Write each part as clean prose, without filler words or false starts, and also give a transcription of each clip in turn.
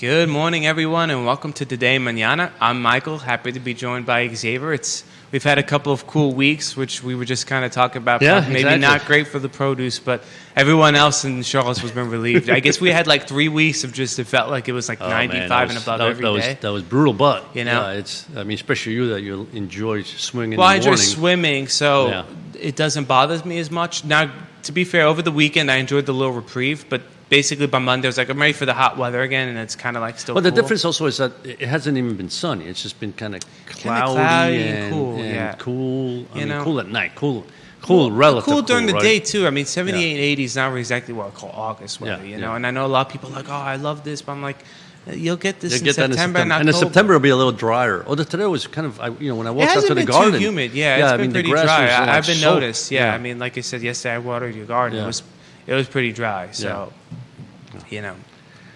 Good morning, everyone, and welcome to Today Mañana. I'm Michael, happy to be joined by Xavier. We've had a couple of cool weeks, which we were just kind of talking about. Maybe not great for the produce, but everyone else in Charlottesville has been relieved. I guess we had like 3 weeks of just, it felt like it was like 95 and above every day. That was brutal, but, you know, especially you that you enjoy swimming in the morning. Well, I enjoy swimming, so it doesn't bother me as much. Now, to be fair, over the weekend, I enjoyed the little reprieve, but basically by Monday, I was like, I'm ready for the hot weather again, and it's kind of like still cool. The difference also is that it hasn't even been sunny. It's just been kind of cloudy and cool. Cool. Cool at night. Cool relative. Cool during the right? day, too. I mean, 78 and 80 is not exactly what I call August weather, you know? And I know a lot of people are like, oh, I love this, but I'm like, you'll get this in September and October. And in September, it'll be a little drier. Although today was kind of, when I walked out to the garden. It hasn't been too humid. It's been pretty dry. I've been noticed. I mean, like I said yesterday, I watered your garden. It was pretty dry, so... You know,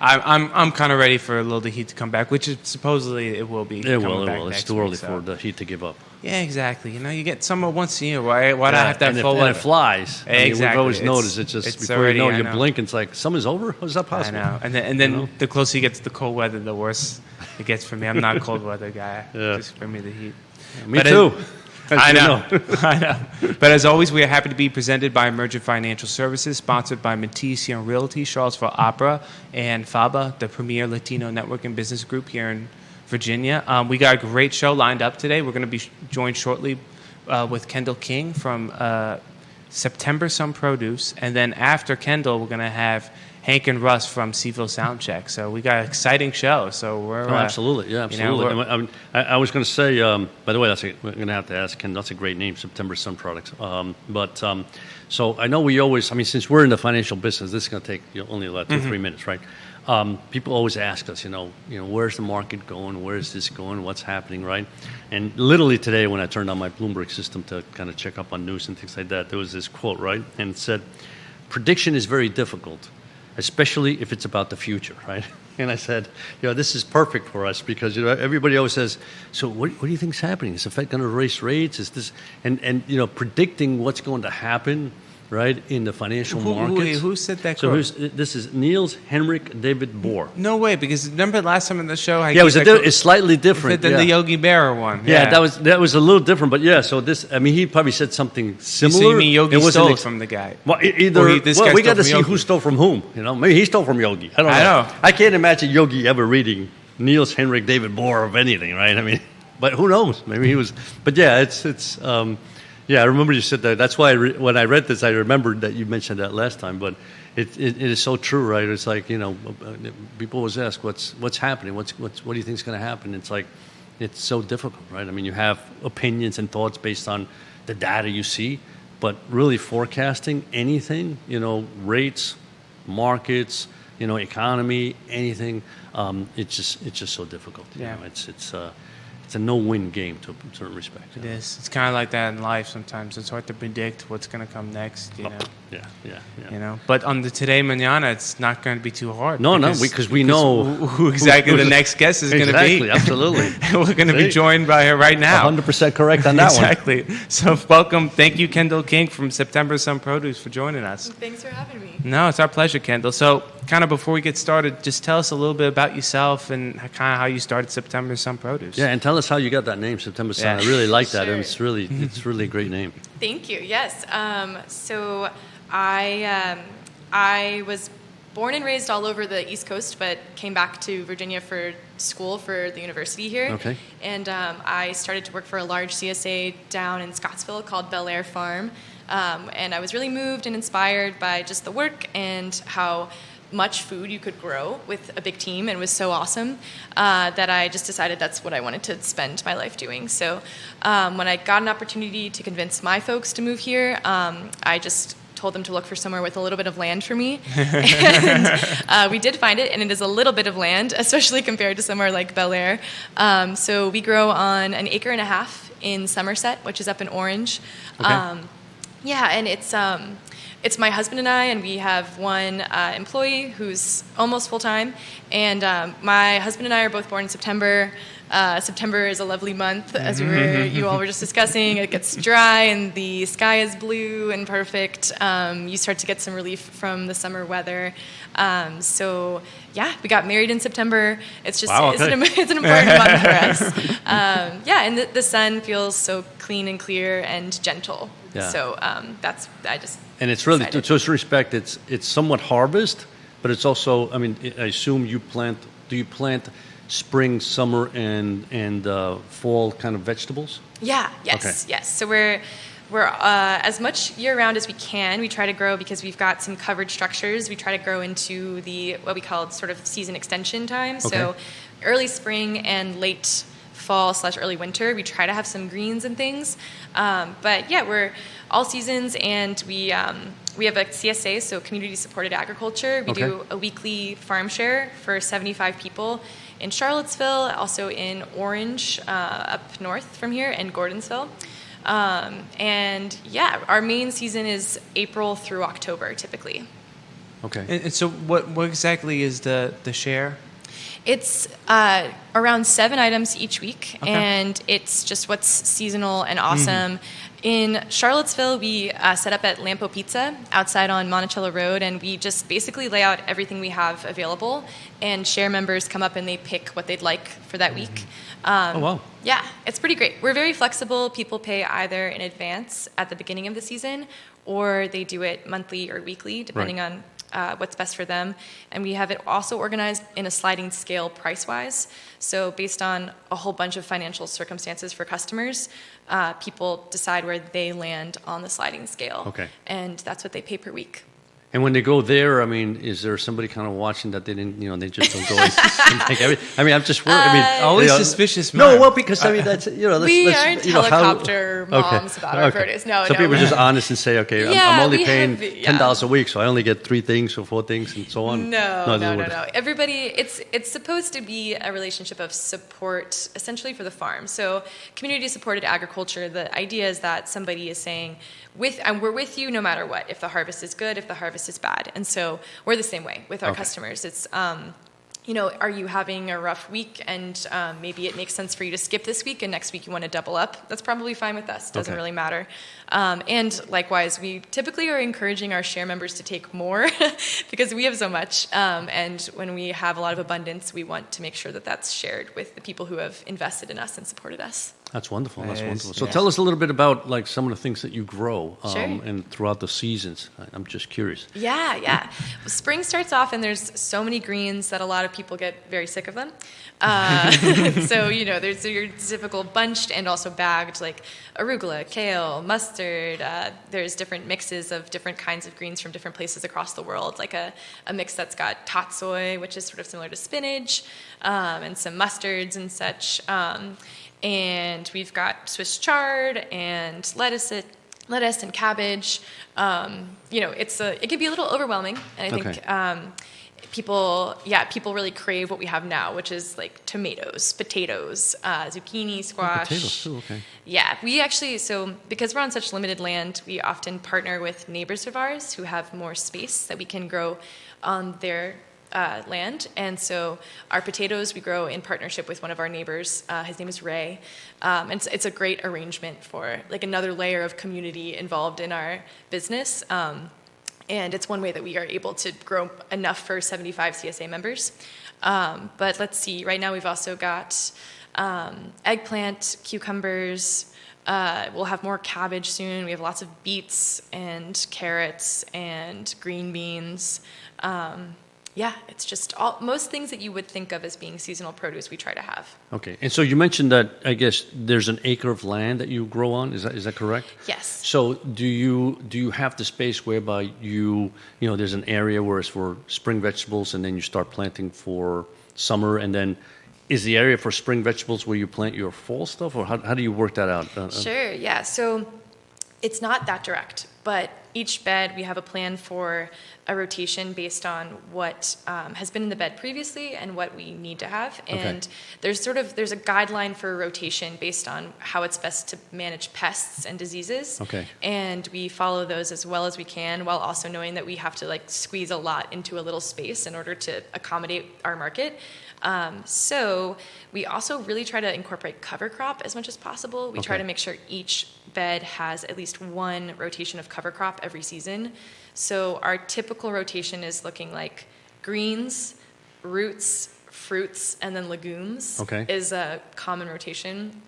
I'm kind of ready for a little of the heat to come back, which is supposedly it will be. It will. It's too early for the heat to give up. Yeah, exactly. You know, you get summer once a year. Why do I have to have full weather? And it flies. Exactly. We've always noticed it's just before already, you blink, it's like summer's over. How is that possible? I know. And then the closer you get to the cold weather, the worse it gets for me. I'm not a cold weather guy. Just bring me the heat. Me too. I know. But as always, we are happy to be presented by Emergent Financial Services, sponsored by Matthias here in Realty, Charlottesville Opera, and FABA, the premier Latino network and business group here in Virginia. We got a great show lined up today. We're going to be joined shortly with Kendall King from September Sun Produce, and then after Kendall, we're going to have Hank and Russ from CVille Soundcheck. So we got an exciting show. So we're absolutely. I was going to say, by the way, we're going to have to ask Ken. That's a great name, September Sun Products. So I know we always, since we're in the financial business, this is going to take only about 2-3 minutes, right? People always ask us, where's the market going? Where's this going? What's happening, right? And literally today, when I turned on my Bloomberg system to kind of check up on news and things like that, there was this quote, right? And it said, "Prediction is very difficult, especially if it's about the future," right? And I said, this is perfect for us because, everybody always says, so what do you think is happening? Is the Fed going to raise rates? Is this, and predicting what's going to happen, right, in the financial markets. Who said that quote? So this is Niels Henrik David Bohr. No way, because remember last time in the show? It's slightly different than the Yogi Berra one. Yeah, that was a little different, but so this, he probably said something similar. So you mean Yogi stole it from the guy? Well, we got to see who stole from whom. Maybe he stole from Yogi. I don't know. I can't imagine Yogi ever reading Niels Henrik David Bohr of anything, right? But who knows? Maybe he was. But it's. I remember you said that. That's why when I read this, I remembered that you mentioned that last time. But it is so true, right? It's like, people always ask, what's happening? What do you think is going to happen? It's like, it's so difficult, right? You have opinions and thoughts based on the data you see, but really forecasting anything, rates, markets, economy, anything, it's just so difficult. It's a no-win game to a certain respect. It is. It's kind of like that in life sometimes. It's hard to predict what's going to come next, Yeah. But on the Today Mañana, it's not going to be too hard. Because we know who exactly the next guest is going to be. Exactly, absolutely. We're going to be joined by her right now. 100% correct on that one. Exactly. So welcome. Thank you, Kendall King from September Sun Produce, for joining us. Thanks for having me. No, it's our pleasure, Kendall. So kind of before we get started, just tell us a little bit about yourself and kind of how you started September Sun Produce. Yeah, and tell us how you got that name, September Sun. I really like that. Sure. It's really a great name. Thank you. Yes. So I was born and raised all over the East Coast, but came back to Virginia for school for the university here. Okay. And I started to work for a large CSA down in Scottsville called Bel Air Farm. And I was really moved and inspired by just the work and how much food you could grow with a big team, and it was so awesome that I just decided that's what I wanted to spend my life doing. So when I got an opportunity to convince my folks to move here, I just told them to look for somewhere with a little bit of land for me. And we did find it, and it is a little bit of land, especially compared to somewhere like Bel Air. So we grow on 1.5 acres in Somerset, which is up in Orange. Okay. And it's my husband and I, and we have one employee who's almost full-time. And my husband and I are both born in September. September is a lovely month, as you all were just discussing. It gets dry and the sky is blue and perfect. You start to get some relief from the summer weather. So yeah, we got married in September. It's just it's an important month for us. And the sun feels so clean and clear and gentle. Yeah. So and it's really, to a certain respect, it's somewhat harvest, but it's also, I mean, I assume you plant. Do you plant spring, summer, and fall kind of vegetables? Yeah. Yes. Okay. Yes. So we're as much year-round as we can. We try to grow, because we've got some covered structures. We try to grow into what we call sort of season extension time. Okay. So early spring and late fall/early winter, we try to have some greens and things. But yeah, we're all seasons, and we have a CSA, so community supported agriculture. We do a weekly farm share for 75 people in Charlottesville, also in Orange, up north from here, and Gordonsville. And yeah, our main season is April through October, typically. Okay. And so what exactly is the share? It's around 7 items each week, and it's just what's seasonal and awesome. In Charlottesville, we set up at Lampo Pizza outside on Monticello Road, and we just basically lay out everything we have available, and share members come up and they pick what they'd like for that week. Oh, wow. Yeah, it's pretty great. We're very flexible. People pay either in advance at the beginning of the season, or they do it monthly or weekly, depending on what's best for them. And we have it also organized in a sliding scale price-wise. So based on a whole bunch of financial circumstances for customers, people decide where they land on the sliding scale. Okay. And that's what they pay per week. And when they go there, I mean, is there somebody kind of watching that they didn't, they just don't go and take everything? I mean, I'm just worried. I mean, always suspicious. No, well, because I mean, that's we aren't helicopter moms about our produce. No, some people are just honest and say, okay, I'm only paying $10 a week, so I only get 3 things or 4 things and so on. No. Everybody, it's supposed to be a relationship of support, essentially, for the farm. So community supported agriculture. The idea is that somebody is saying, we're with you no matter what. If the harvest is good, if the harvest is bad. And so we're the same way with our customers. It's, are you having a rough week, and maybe it makes sense for you to skip this week and next week you want to double up? That's probably fine with us. Doesn't really matter. And likewise, we typically are encouraging our share members to take more because we have so much. And when we have a lot of abundance, we want to make sure that that's shared with the people who have invested in us and supported us. That's wonderful. That's wonderful. So tell us a little bit about like some of the things that you grow and throughout the seasons. I'm just curious. Yeah. Spring starts off and there's so many greens that a lot of people get very sick of them. So, there's your typical bunched and also bagged, like arugula, kale, mustard. There's different mixes of different kinds of greens from different places across the world, like a mix that's got tatsoi, which is sort of similar to spinach, and some mustards and such. And we've got Swiss chard and lettuce and cabbage. It can be a little overwhelming, and I think people really crave what we have now, which is like tomatoes, potatoes, zucchini, squash. Potatoes too, okay. Yeah, we actually, because we're on such limited land, we often partner with neighbors of ours who have more space that we can grow on their land. And so our potatoes we grow in partnership with one of our neighbors. His name is Ray. And it's a great arrangement for like another layer of community involved in our business. And it's one way that we are able to grow enough for 75 CSA members. But let's see, right now we've also got eggplant, cucumbers. We'll have more cabbage soon. We have lots of beets and carrots and green beans. It's just most things that you would think of as being seasonal produce we try to have. Okay, and so you mentioned that I guess there's an acre of land that you grow on. Is that correct? Yes. So do you have the space whereby there's an area where it's for spring vegetables and then you start planting for summer, and then is the area for spring vegetables where you plant your fall stuff, or how do you work that out? Sure. Yeah. So it's not that direct, but each bed we have a plan for a rotation based on what has been in the bed previously and what we need to have. And there's a guideline for rotation based on how it's best to manage pests and diseases. Okay. And we follow those as well as we can, while also knowing that we have to squeeze a lot into a little space in order to accommodate our market. So we also really try to incorporate cover crop as much as possible. We try to make sure each bed has at least one rotation of cover crop every season. So our typical rotation is looking like greens, roots, fruits, and then legumes is a common rotation.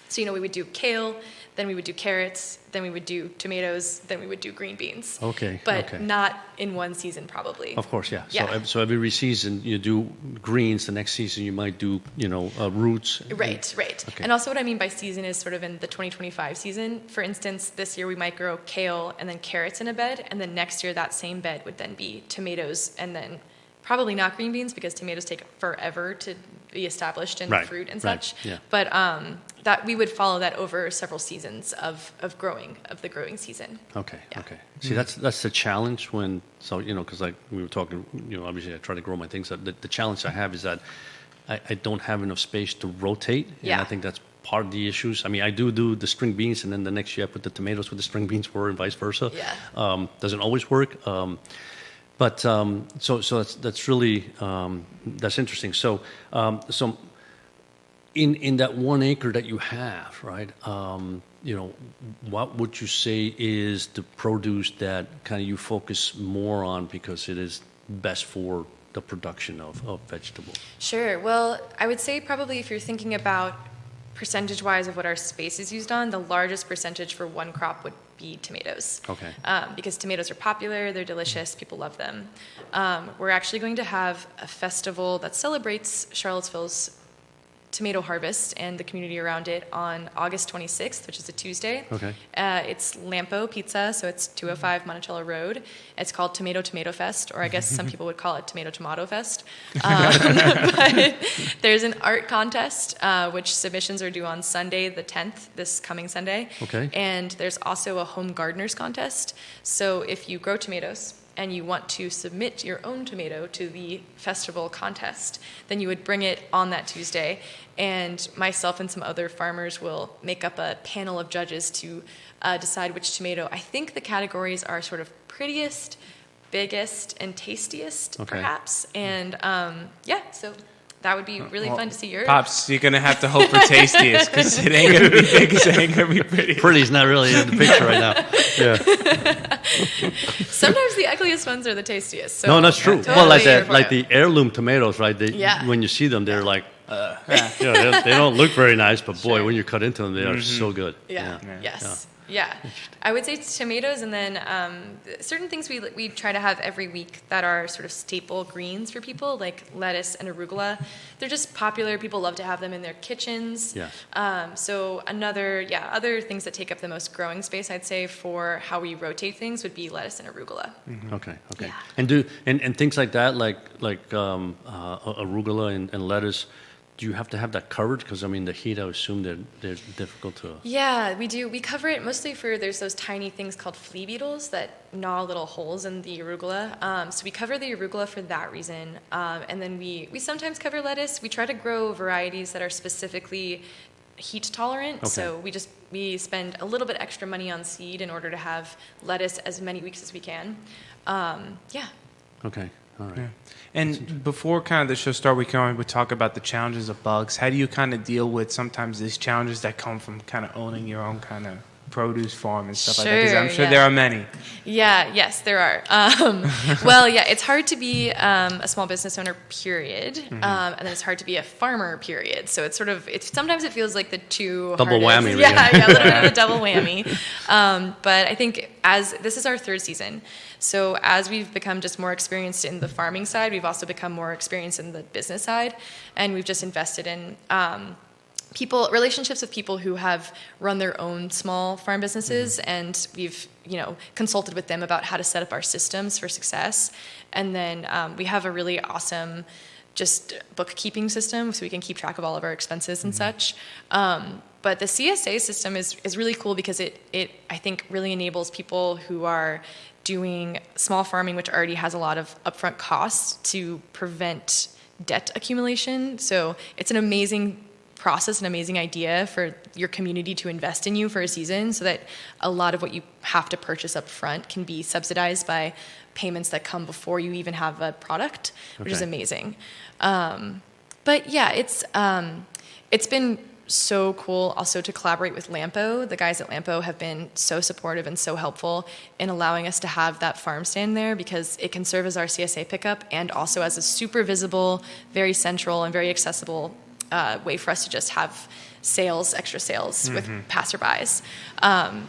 So, we would do kale, then we would do carrots, then we would do tomatoes, then we would do green beans. But not in one season, probably. Of course, yeah. So every season you do greens. The next season you might do, roots. Right. And also what I mean by season is sort of in the 2025 season. For instance, this year we might grow kale and then carrots in a bed, and then next year that same bed would then be tomatoes and then probably not green beans because tomatoes take forever to be established in fruit and such. Yeah. But that we would follow that over several seasons of the growing season. Okay. See, that's the challenge because like we were talking, obviously I try to grow my things. The challenge I have is that I don't have enough space to rotate, and I think that's part of the issues. I mean, I do the string beans, and then the next year I put the tomatoes where the string beans were, and vice versa. Yeah. Doesn't always work. But so that's really that's interesting. So in that 1 acre that you have, right? What would you say is the produce that kind of you focus more on because it is best for the production of vegetables? Sure. Well, I would say probably if you're thinking about percentage-wise of what our space is used on, the largest percentage for one crop would be tomatoes. Because tomatoes are popular, they're delicious, people love them. We're actually going to have a festival that celebrates Charlottesville's tomato harvest and the community around it on August 26th, which is a Tuesday. It's Lampo Pizza, so it's 205 Monticello Road. It's called Tomato Fest, or I guess some people would call it Tomato Fest. But there's an art contest, which submissions are due on Sunday the 10th, this coming Sunday. And there's also a home gardeners contest. So if you grow tomatoes and you want to submit your own tomato to the festival contest, then you would bring it on that Tuesday, and myself and some other farmers will make up a panel of judges to decide which tomato. I think the categories are sort of prettiest, biggest, and tastiest, perhaps. And so that would be really fun to see yours. Pops, you're going to have to hope for tastiest because it ain't going to be biggest, it ain't going to be pretty. Pretty's not really in the picture right now. Sometimes the ugliest ones are the tastiest. So no, that's true. Totally like the heirloom tomatoes, right? When you see them, they're like, they don't look very nice, but boy, when you cut into them, they are so good. Yeah. I would say tomatoes, and then certain things we try to have every week that are sort of staple greens for people, like lettuce and arugula. They're just popular. People love to have them in their kitchens. So other things that take up the most growing space, I'd say, for how we rotate things would be lettuce and arugula. Okay. Yeah. And things like that, like arugula and lettuce. Do you have to have that covered? Because, I mean, the heat, I assume they're difficult to... Yeah, we do. We cover it mostly there's those tiny things called flea beetles that gnaw little holes in the arugula. So we cover the arugula for that reason. And then we sometimes cover lettuce. We try to grow varieties that are specifically heat tolerant. So we spend a little bit extra money on seed in order to have lettuce as many weeks as we can. Okay. All right. Yeah. And before kind of the show started, we would talk about the challenges of bugs. How do you kind of deal with sometimes these challenges that come from kind of owning your own kind of produce farm and stuff like that? Because I'm sure there are many. Yes, there are. It's hard to be a small business owner, period. And then it's hard to be a farmer, period. So it's sometimes it feels like the two double hardest. whammy. A little bit of a double whammy. But I think as this is our third season, so as we've become just more experienced in the farming side, we've also become more experienced in the business side, and we've just invested in relationships with people who have run their own small farm businesses, and we've consulted with them about how to set up our systems for success. And then we have a really awesome just bookkeeping system, so we can keep track of all of our expenses and such. But the CSA system is really cool because it I think really enables people who are doing small farming, which already has a lot of upfront costs, to prevent debt accumulation. So it's an amazing process, an amazing idea for your community to invest in you for a season, so that a lot of what you have to purchase up front can be subsidized by payments that come before you even have a product, which is amazing. But yeah, it's been so cool also to collaborate with Lampo. The guys at Lampo have been so supportive and so helpful in allowing us to have that farm stand there, because it can serve as our CSA pickup and also as a super visible, very central, and very accessible way for us to just have extra sales with passerbys.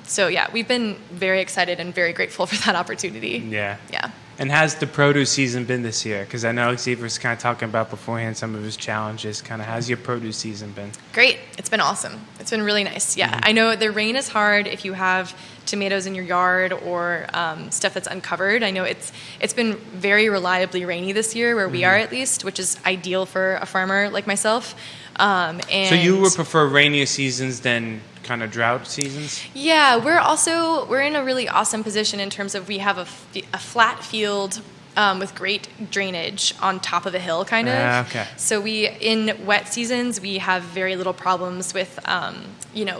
So yeah, we've been very excited and very grateful for that opportunity. Yeah. Yeah. And how's the produce season been this year? Because I know Xavier was kind of talking about beforehand some of his challenges. Kind of how's your produce season been? Great. It's been awesome. It's been really nice. Yeah. I know the rain is hard if you have tomatoes in your yard or stuff that's uncovered. I know it's been very reliably rainy this year, where we are at least, which is ideal for a farmer like myself. And so you would prefer rainier seasons than kind of drought seasons? Yeah, we're in a really awesome position in terms of we have a flat field with great drainage on top of a hill, kind of. Okay. So in wet seasons, we have very little problems with,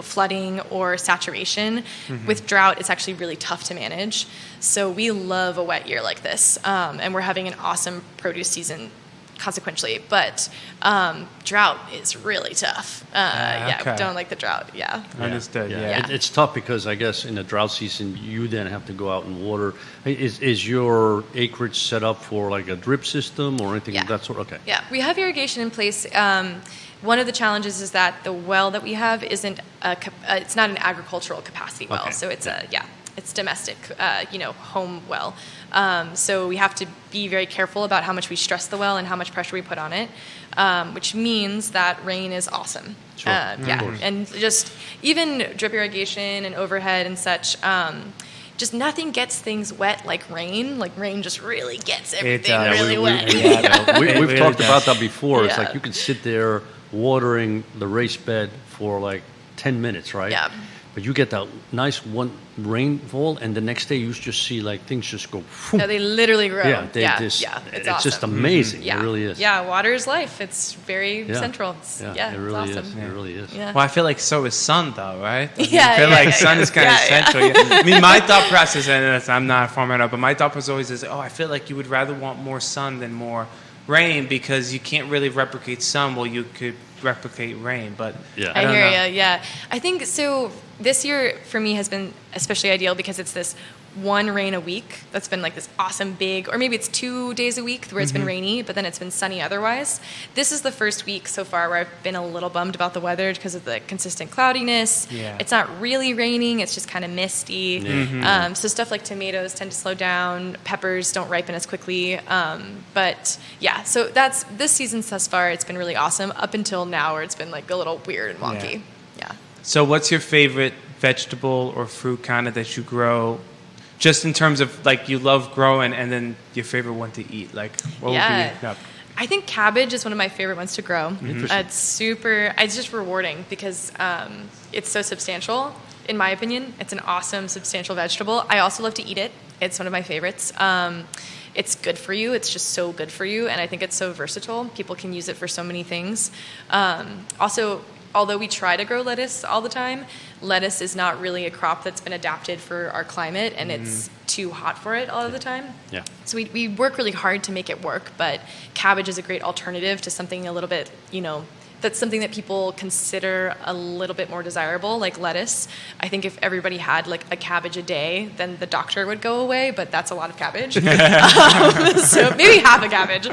flooding or saturation. With drought, it's actually really tough to manage. So we love a wet year like this, and we're having an awesome produce season consequentially, but drought is really tough. Yeah, we don't like the drought. Yeah. Understood. Yeah. It's tough because I guess in the drought season you then have to go out and water. Is your acreage set up for like a drip system or anything of that sort? Okay. Yeah, we have irrigation in place. One of the challenges is that the well that we have isn't it's not an agricultural capacity well, so it's it's domestic, home well. So we have to be very careful about how much we stress the well and how much pressure we put on it, which means that rain is awesome. Sure. And just even drip irrigation and overhead and such, just nothing gets things wet like rain. Like rain just really gets everything really wet. We've talked about that before. It's like you can sit there watering the raised bed for like 10 minutes, right? Yeah. But you get that nice one rainfall, and the next day you just see like things just go. Phew. No, they literally grow. It's awesome. just amazing. Yeah. It really is. Yeah, water is life. It's very central. It really it's awesome. is. It really is. Yeah. Well, I feel like so is sun, though, right? I feel like sun is kind of essential. I mean, my thought process, and I'm not a farmer, but my thought process always is, I feel like you would rather want more sun than more rain, because you can't really replicate sun. Well, you could replicate rain, but I hear you. Yeah, I think so. This year for me has been especially ideal because it's this one rain a week that's been like this awesome big, or maybe it's 2 days a week where it's been rainy, but then it's been sunny otherwise. This is the first week so far where I've been a little bummed about the weather because of the consistent cloudiness. Yeah. It's not really raining, it's just kind of misty. So stuff like tomatoes tend to slow down, peppers don't ripen as quickly. But yeah, so that's this season thus far. It's been really awesome up until now, where it's been like a little weird and wonky. Yeah. So what's your favorite vegetable or fruit kind of that you grow? Just in terms of like you love growing, and then your favorite one to eat, like what would be? I think cabbage is one of my favorite ones to grow. It's just rewarding because it's so substantial. In my opinion, it's an awesome, substantial vegetable. I also love to eat it. It's one of my favorites. It's good for you. It's just so good for you, and I think it's so versatile. People can use it for so many things. Also, although we try to grow lettuce all the time, lettuce is not really a crop that's been adapted for our climate, and it's too hot for it all of the time. Yeah. So we work really hard to make it work, but cabbage is a great alternative to something a little bit, that's something that people consider a little bit more desirable, like lettuce. I think if everybody had like a cabbage a day, then the doctor would go away, but that's a lot of cabbage. So maybe half a cabbage.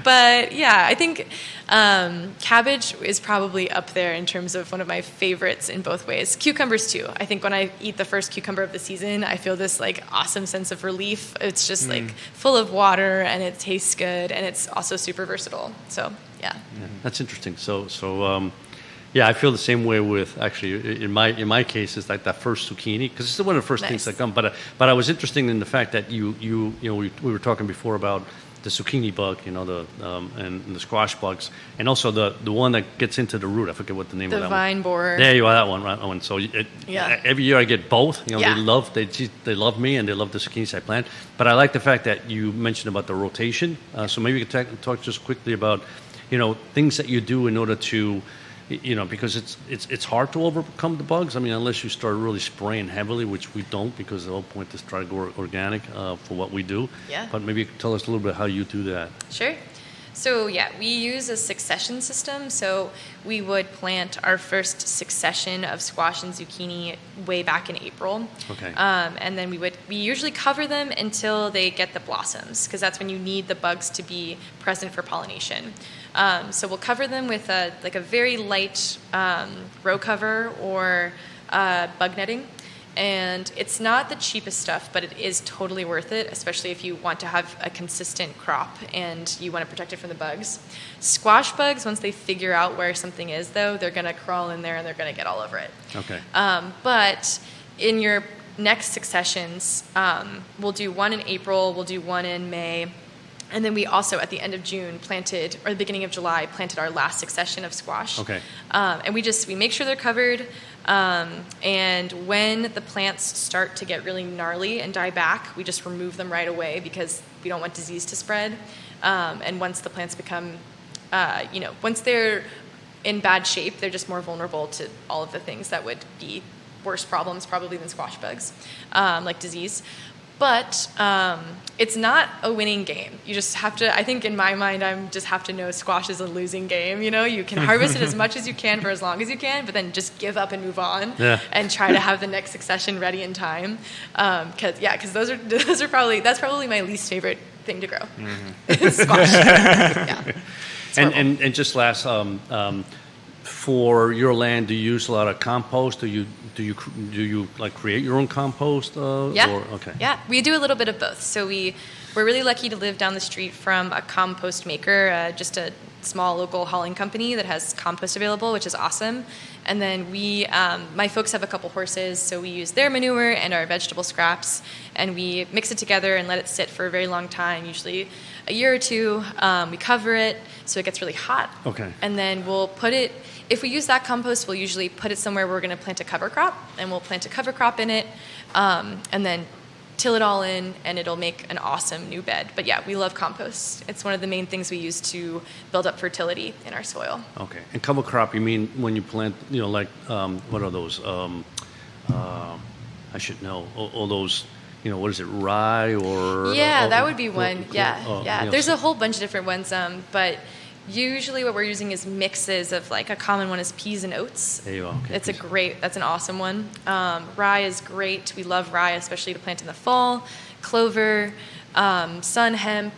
But yeah, I think cabbage is probably up there in terms of one of my favorites in both ways. Cucumbers too. I think when I eat the first cucumber of the season, I feel this like awesome sense of relief. It's just like full of water, and it tastes good, and it's also super versatile. So yeah, that's interesting. So I feel the same way with actually in my case it's like that first zucchini, because it's one of the first things that come. But I was interested in the fact that we were talking before about the zucchini bug, and the squash bugs, and also the one that gets into the root. I forget what the name of that one. The vine borer. There you are, that one, right? And so every year I get both. They love me, and they love the zucchinis I plant. But I like the fact that you mentioned about the rotation. So maybe you could talk just quickly about, things that you do in order to, because it's hard to overcome the bugs. I mean, unless you start really spraying heavily, which we don't, because the whole point is try to go organic for what we do. Yeah. But maybe you could tell us a little bit how you do that. Sure. So we use a succession system. So we would plant our first succession of squash and zucchini way back in April. Okay. And then we usually cover them until they get the blossoms, because that's when you need the bugs to be present for pollination. So we'll cover them with a very light row cover or bug netting. And it's not the cheapest stuff, but it is totally worth it, especially if you want to have a consistent crop and you want to protect it from the bugs. Squash bugs, once they figure out where something is, though, they're going to crawl in there and they're going to get all over it. Okay. But in your next successions, we'll do one in April, we'll do one in May, and then we also, at the end of June, planted, or the beginning of July, planted our last succession of squash. Okay. And we make sure they're covered. And when the plants start to get really gnarly and die back, we just remove them right away because we don't want disease to spread. And once the plants become, once they're in bad shape, they're just more vulnerable to all of the things that would be worse problems probably than squash bugs, like disease. But it's not a winning game. You just have to, I think in my mind, just have to know squash is a losing game. You can harvest it as much as you can for as long as you can, but then just give up and move on and try to have the next succession ready in time. Because that's probably my least favorite thing to grow. Squash. Yeah. And just last, for your land, do you use a lot of compost? Do you like create your own compost? Yeah, we do a little bit of both. So we're really lucky to live down the street from a compost maker, just a small local hauling company that has compost available, which is awesome. And then my folks have a couple horses, so we use their manure and our vegetable scraps, and we mix it together and let it sit for a very long time, usually a year or two. We cover it so it gets really hot. Okay. And then we'll put it, if we use that compost, we'll usually put it somewhere where we're going to plant a cover crop, and we'll plant a cover crop in it, and then till it all in, and it'll make an awesome new bed. But yeah, we love compost. It's one of the main things we use to build up fertility in our soil. Okay. And cover crop, you mean when you plant, what are those? I should know. All those, what is it, rye or? Yeah, that would be one. There's a whole bunch of different ones, but usually what we're using is mixes of, a common one is peas and oats. There you go. Okay. That's an awesome one. Rye is great. We love rye, especially to plant in the fall. Clover, sun hemp.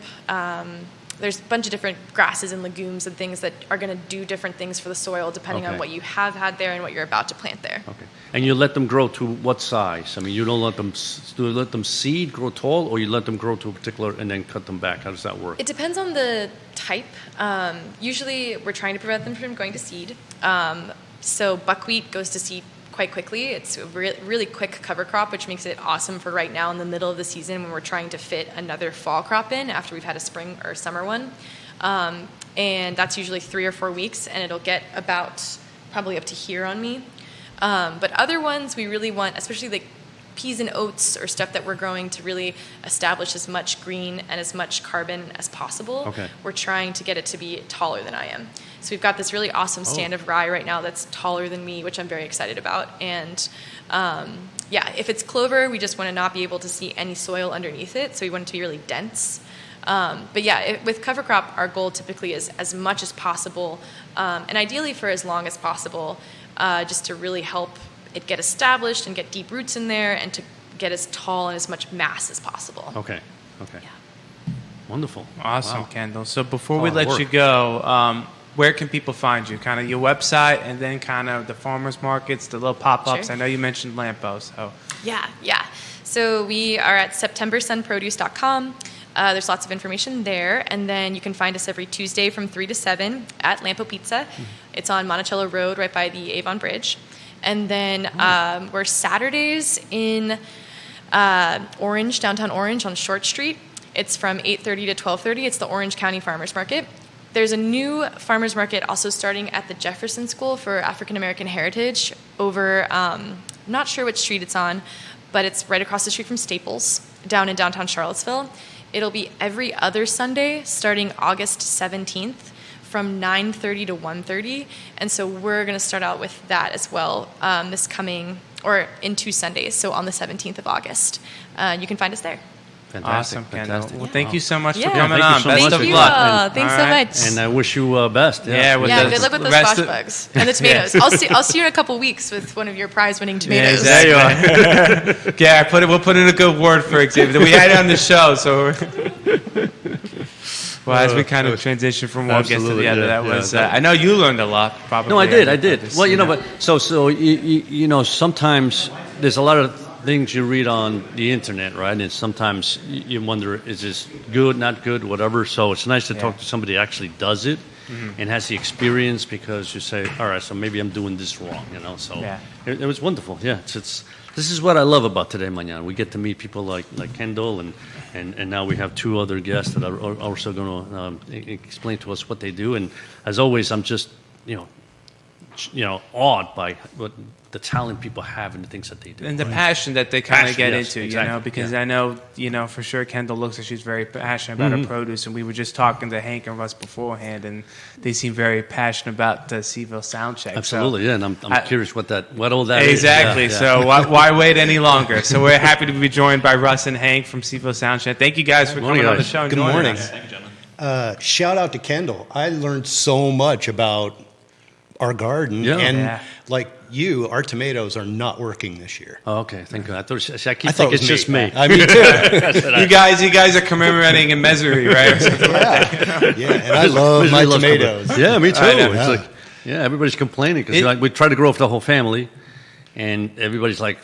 There's a bunch of different grasses and legumes and things that are going to do different things for the soil depending on what you have had there and what you're about to plant there. Okay. And you let them grow to what size? I mean, you don't let them seed, grow tall, or you let them grow to a particular and then cut them back? How does that work? It depends on the type. Usually we're trying to prevent them from going to seed. So buckwheat goes to seed quite quickly. It's a really quick cover crop, which makes it awesome for right now in the middle of the season when we're trying to fit another fall crop in after we've had a spring or summer one. And that's usually 3 or 4 weeks, and it'll get about probably up to here on me. But other ones we really want, especially like peas and oats or stuff that we're growing to really establish as much green and as much carbon as possible. Okay. We're trying to get it to be taller than I am. So we've got this really awesome stand of rye right now that's taller than me, which I'm very excited about. And if it's clover, we just want to not be able to see any soil underneath it. So we want it to be really dense. With cover crop, our goal typically is as much as possible, and ideally for as long as possible, just to really help it get established and get deep roots in there and to get as tall and as much mass as possible. Okay. Yeah. Wonderful. Awesome, Wow. Kendall. So before we let you go, where can people find you? Kind of your website and then kind of the farmers markets, the little pop-ups. Sure. I know you mentioned lampposts. So. Yeah. So we are at septembersunproduce.com. There's lots of information there. And then you can find us every Tuesday from 3 to 7 at Lampo Pizza. Mm-hmm. It's on Monticello Road right by the Avon Bridge. And then we're Saturdays in downtown Orange on Short Street. It's from 8:30 to 12:30. It's the Orange County Farmers Market. There's a new farmers market also starting at the Jefferson School for African American Heritage over, I'm not sure which street it's on, but it's right across the street from Staples down in downtown Charlottesville. It'll be every other Sunday starting August 17th from 9:30 to 1:30, and so we're going to start out with that as well in 2 Sundays, so on the 17th of August. You can find us there. Fantastic. Awesome, Kendall. Fantastic. Well, thank you so much for Yeah. coming Thank on. you so Best much. of Thank you luck. all. Thanks so much. And I wish you best. Yeah, good luck with those squash bugs and the tomatoes. I'll see you in a couple weeks with one of your prize-winning tomatoes. Yeah, exactly. Yeah, we'll put in a good word for Xavier. We had it on the show, so. Well, as we kind of transition from one guest to the other, that was. I know you learned a lot. Probably. No, I did. Well, but sometimes there's a lot of things you read on the internet, right? And sometimes you wonder, is this good, not good, whatever. So it's nice to talk to somebody who actually does it and has the experience, because you say, all right, so maybe I'm doing this wrong, So it was wonderful. Yeah, this is what I love about Today Mañana. We get to meet people like Kendall, and now we have 2 other guests that are also going to explain to us what they do. And as always, I'm just awed by what the talent people have and the things that they do. And the passion that they kind of get into, exactly. Because I know, for sure Kendall looks like she's very passionate about her produce, and we were just talking to Hank and Russ beforehand, and they seem very passionate about the CVille Soundcheck. Absolutely, and I'm curious what all that is. Exactly, so why wait any longer? So we're happy to be joined by Russ and Hank from CVille Soundcheck. Thank you guys for coming on the show. Good morning. Thank you, gentlemen. Shout out to Kendall. I learned so much about our garden, like you, our tomatoes are not working this year. Oh, okay, thank God. I keep thinking it's just me. Me too. you guys are commemorating in misery, right? And I love my tomatoes. Yeah, me too. It's like, everybody's complaining because we try to grow for the whole family, and everybody's like,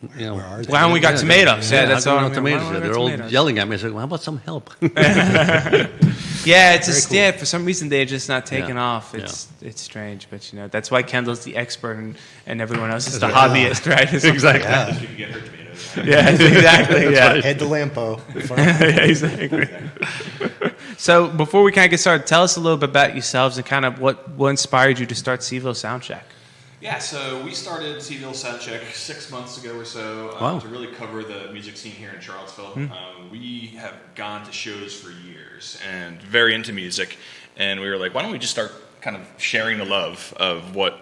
why haven't we got tomatoes? That's all. Tomatoes. They're all yelling at me. I said, well, how about some help? Cool. For some reason they're just not taking off. It's strange, but that's why Kendall's the expert and everyone else is the hobbyist, right? Exactly. Yeah. You can get her tomatoes. Yeah, exactly. Yeah. Head to Lampo. Exactly. So before we kind of get started, tell us a little bit about yourselves and kind of what inspired you to start CVille Soundcheck. Yeah, so we started CVille Soundcheck 6 months ago or so to really cover the music scene here in Charlottesville. We have gone to shows for years and very into music, and we were like, why don't we just start kind of sharing the love of what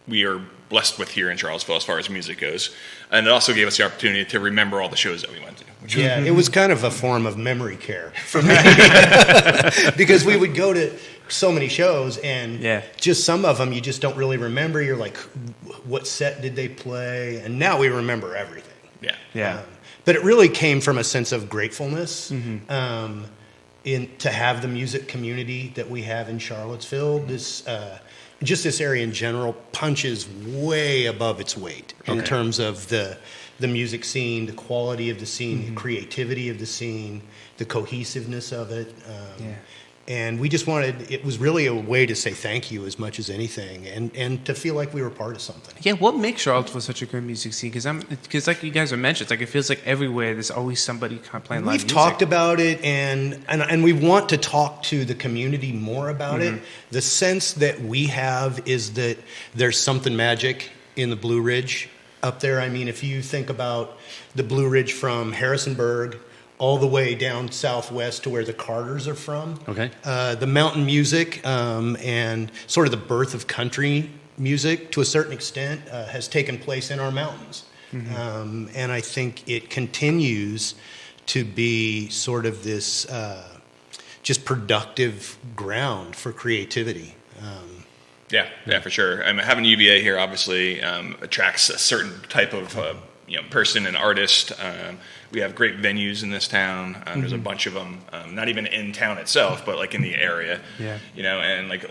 we are blessed with here in Charlottesville as far as music goes. And it also gave us the opportunity to remember all the shows that we went to. It was kind of a form of memory care for me. Because we would go to so many shows, and just some of them you just don't really remember. You're like, what set did they play? And now we remember everything. But it really came from a sense of gratefulness to have the music community that we have in Charlottesville. This area in general punches way above its weight in terms of the music scene, the quality of the scene, the creativity of the scene, the cohesiveness of it. And we just it was really a way to say thank you as much as anything, and to feel like we were part of something. Yeah, what makes Charlottesville such a great music scene? Because like you guys have mentioned, it's like it feels like everywhere there's always somebody kind of playing live music. We've talked about it, and we want to talk to the community more about it. The sense that we have is that there's something magic in the Blue Ridge up there. I mean, if you think about the Blue Ridge from Harrisonburg all the way down southwest to where the Carters are from. The mountain music and sort of the birth of country music, to a certain extent, has taken place in our mountains. And I think it continues to be sort of this just productive ground for creativity. Yeah, for sure. I mean, having UVA here obviously attracts a certain type of person and artist. We have great venues in this town. There's a bunch of them, not even in town itself, but like in the area. And like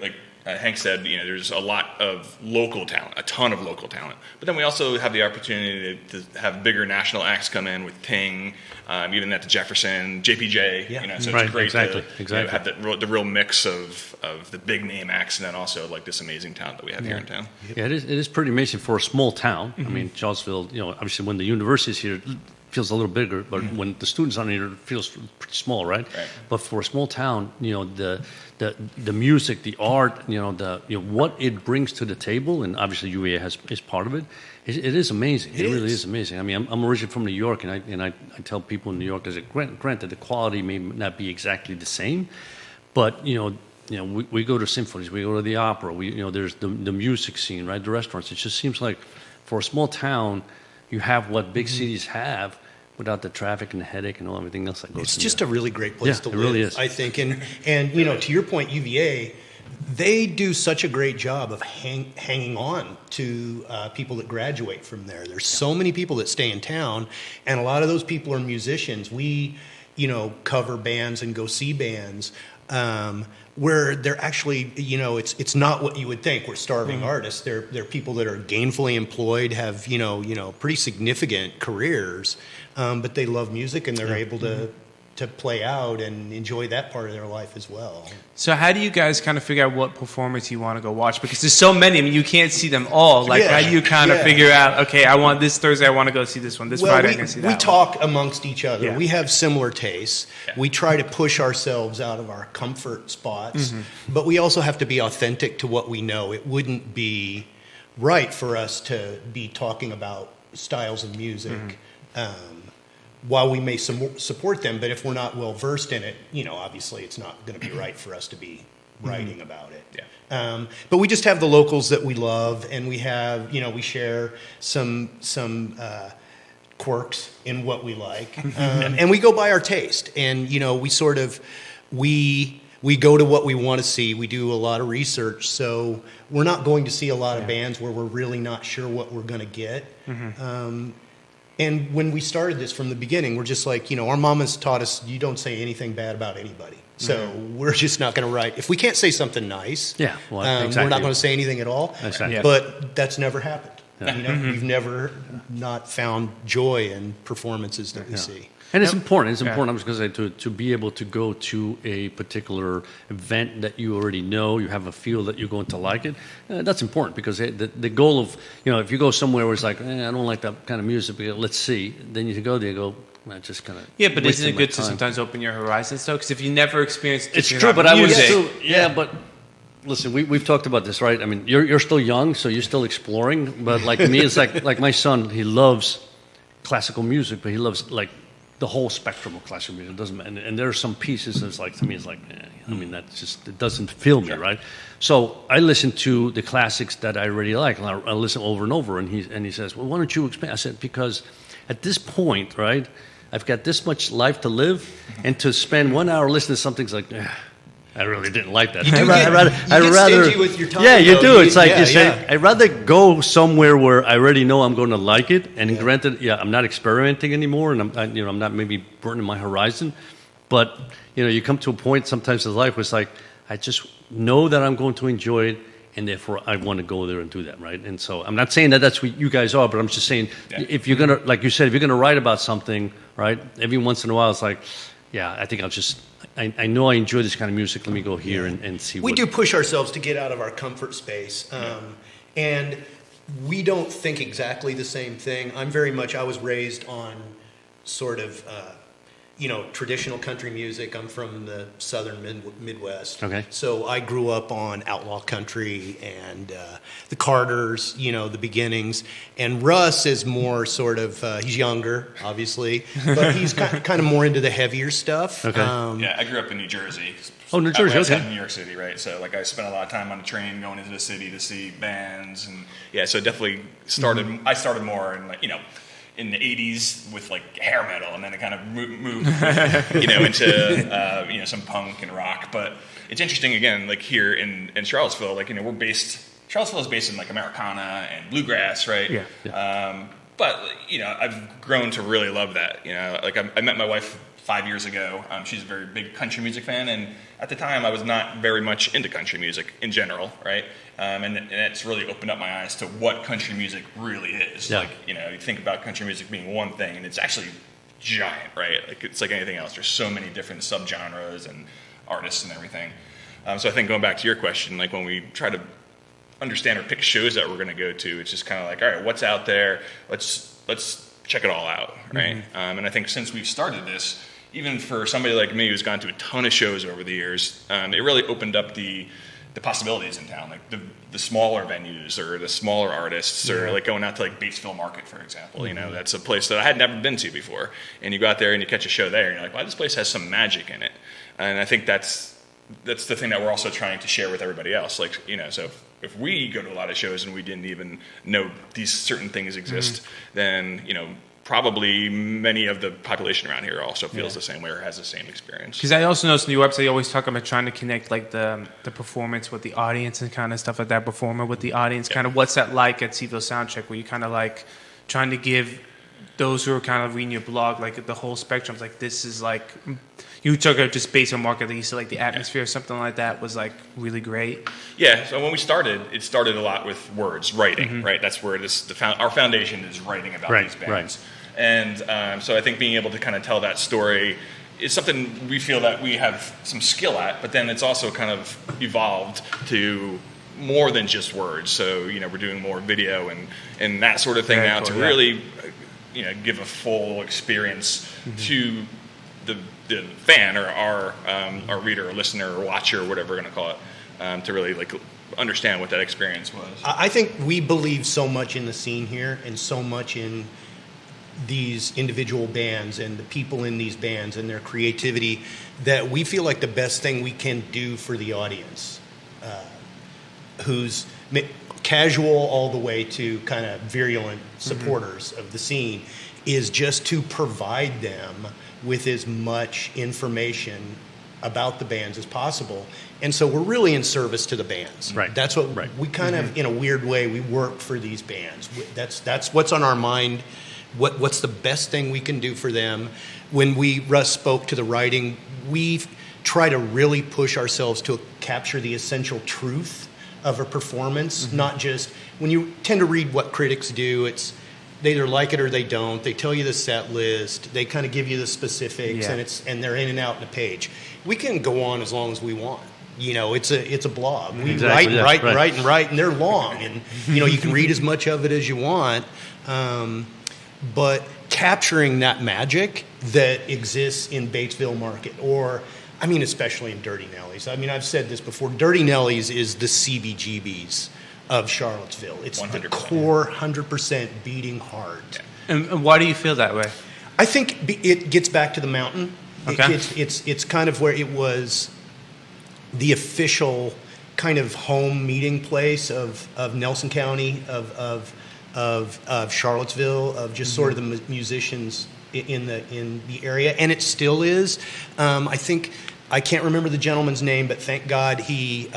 Hank said, there's a lot of local talent, a ton of local talent. But then we also have the opportunity to have bigger national acts come in with Ting, even at the Jefferson, JPJ. So it's great to have the real mix of the big name acts, and then also like this amazing talent that we have here in town. Yeah, it is pretty amazing for a small town. I mean, Charlottesville, obviously when the university is here, feels a little bigger, but when the students are here, it feels pretty small, right? But for a small town, the music, the art, what it brings to the table, and obviously UVA is part of it. It is amazing. It really is amazing. I mean, I'm originally from New York, and I tell people in New York, granted the quality may not be exactly the same, but we go to symphonies, we go to the opera, there's the music scene, right? The restaurants. It just seems like for a small town, you have what big cities have without the traffic and the headache and everything else that goes. It's just a really great place to live. It really is. I think, and to your point, UVA, they do such a great job of hanging on to people that graduate from there. There's so many people that stay in town, and a lot of those people are musicians. We, cover bands and go see bands. Where they're actually, it's not what you would think. We're starving artists. They're people that are gainfully employed, have pretty significant careers, but they love music and they're able to play out and enjoy that part of their life as well. So how do you guys kind of figure out what performance you want to go watch? Because there's so many. I mean, you can't see them all. Like, how do you kind of figure out, okay, I want this Thursday, I want to go see this one. This Friday, I can see that we one. talk amongst each other. Yeah. We have similar tastes. Yeah. We try to push ourselves out of our comfort spots, but we also have to be authentic to what we know. It wouldn't be right for us to be talking about styles of music while we may support them, but if we're not well versed in it, obviously it's not going to be right for us to be writing about it. Yeah. But we just have the locals that we love, and we have, we share some quirks in what we like, and we go by our taste, and we sort of we go to what we want to see. We do a lot of research, so we're not going to see a lot of bands where we're really not sure what we're going to get. And when we started this from the beginning, we're just like, our mamas taught us you don't say anything bad about anybody. So we're just not going to write. If we can't say something nice, exactly. We're not going to say anything at all. Exactly. But that's never happened. We've never not found joy in performances that we see. And it's important. It's important. I was going to say to be able to go to a particular event that you already know, you have a feel that you're going to like it. That's important because the goal of if you go somewhere where it's like I don't like that kind of music, but let's see. Then you go there, and go. I just kind of but isn't it good to sometimes open your horizons though? Because if you never experienced it's true, but I would still but. Listen, we've talked about this, right? I mean, you're still young, so you're still exploring. But like me, it's like my son. He loves classical music, but he loves like the whole spectrum of classical music. It doesn't matter. And there are some pieces that's like, to me, it's like, I mean, that's just, it doesn't fill me, right? So I listen to the classics that I really like, and I listen over and over, and he says, well, why don't you expand? I said, because at this point, right, I've got this much life to live, and to spend 1 hour listening to something's like, I really didn't like that. You get stingy with your time. Yeah, you do. It's like you say, I'd rather go somewhere where I already know I'm going to like it. And granted, I'm not experimenting anymore, and I'm not maybe burning my horizon. But you come to a point sometimes in life where it's like I just know that I'm going to enjoy it, and therefore I want to go there and do that, right? And so I'm not saying that that's what you guys are, but I'm just saying if you're gonna, like you said, if you're gonna write about something, right? Every once in a while, it's like, I think I'll just. I know I enjoy this kind of music. Let me go here and see. We do push ourselves to get out of our comfort space, and we don't think exactly the same thing. I was raised on sort of, traditional country music. I'm from the southern Midwest. Okay. So I grew up on outlaw country and the Carters, the beginnings. And Russ is more sort of, he's younger, obviously, but he's kind of more into the heavier stuff. Okay. I grew up in New Jersey. Oh, New Jersey, okay. In New York City, right? So, I spent a lot of time on the train going into the city to see bands. And, so definitely started, I started more in, in the 80s with hair metal, and then it kind of moved into some punk and rock. But it's interesting again, here in Charlottesville, Charlottesville is based in Americana and bluegrass, right? Yeah. But I've grown to really love that. I met my wife 5 years ago. She's a very big country music fan, and at the time I was not very much into country music in general, right? And it's really opened up my eyes to what country music really is. Yeah. You think about country music being one thing, and it's actually giant, right? It's like anything else. There's so many different subgenres and artists and everything. So I think going back to your question, when we try to understand or pick shows that we're going to go to, it's just kind of like, all right, what's out there? Let's check it all out, right? And I think since we've started this, even for somebody like me who's gone to a ton of shows over the years, it really opened up the possibilities in town, the smaller venues or the smaller artists, or going out to Batesville Market, for example. That's a place that I had never been to before, and you go out there and you catch a show there, and you're like, wow, this place has some magic in it. And I think that's that's the thing that we're also trying to share with everybody else. Like, so if we go to a lot of shows and we didn't even know these certain things exist, then, probably many of the population around here also feels the same way or has the same experience. Because I also noticed in your website you always talk about trying to connect like the performance with the audience and kind of stuff like that, performer with the audience. Kind of what's that like at CVille Soundcheck, where you kind of like trying to give those who are kind of reading your blog like the whole spectrum. Like this is like you took it just based on market, you said like the atmosphere or something like that was like really great. Yeah, so when we started, it started a lot with words, writing, right? That's where our foundation is writing about these bands. Right. And so I think being able to kind of tell that story is something we feel that we have some skill at, but then it's also kind of evolved to more than just words. So, we're doing more video and that sort of thing now to really, give a full experience to the fan or our reader or listener or watcher or whatever we're going to call it, to really like understand what that experience was. I think we believe so much in the scene here and so much in these individual bands and the people in these bands and their creativity that we feel like the best thing we can do for the audience, who's casual all the way to kind of virulent supporters of the scene, is just to provide them with as much information about the bands as possible. And so we're really in service to the bands. Right. That's what we kind of, in a weird way, we work for these bands. That's what's on our mind. What's the best thing we can do for them? When Russ spoke to the writing, we try to really push ourselves to capture the essential truth of a performance, not just, when you tend to read what critics do, it's they either like it or they don't. They tell you the set list, they kind of give you the specifics, and they're in and out in a page. We can go on as long as we want. It's a blog. We write, and they're long, and you can read as much of it as you want. But capturing that magic that exists in Batesville Market, or, especially in Dirty Nellies. I've said this before. Dirty Nellies is the CBGBs of Charlottesville. It's 100%. The core 100% beating heart. And why do you feel that way? I think it gets back to the mountain. Okay. It's kind of where it was the official kind of home meeting place of Nelson County, of Charlottesville, of just sort of the musicians in the area, and it still is. I think I can't remember the gentleman's name, but thank God he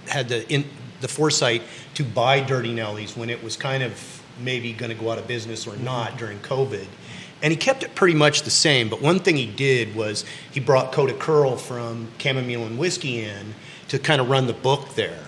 had the foresight to buy Dirty Nellies when it was kind of maybe going to go out of business or not during COVID. And he kept it pretty much the same, but one thing he did was he brought Coda Curl from Chamomile and Whiskey in to kind of run the book there.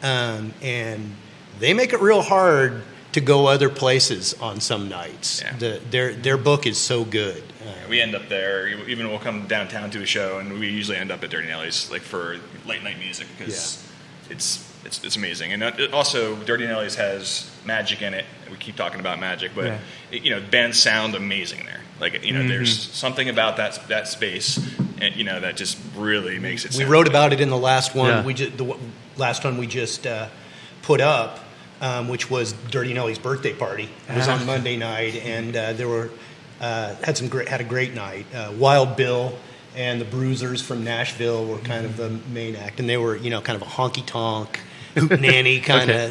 And they make it real hard to go other places on some nights. Yeah. Their book is so good. We end up there. Even we'll come downtown to a show, and we usually end up at Dirty Nellies like for late night music because it's amazing. And also, Dirty Nellies has magic in it. We keep talking about magic, but bands sound amazing there. Like there's something about that space, and that just really makes it. We wrote about it in the last one. The last one we just put up. Which was Dirty Nelly's birthday party. It was on Monday night, and there were had a great night. Wild Bill and the Bruisers from Nashville were kind of the main act, and they were kind of a honky tonk, hootenanny kind of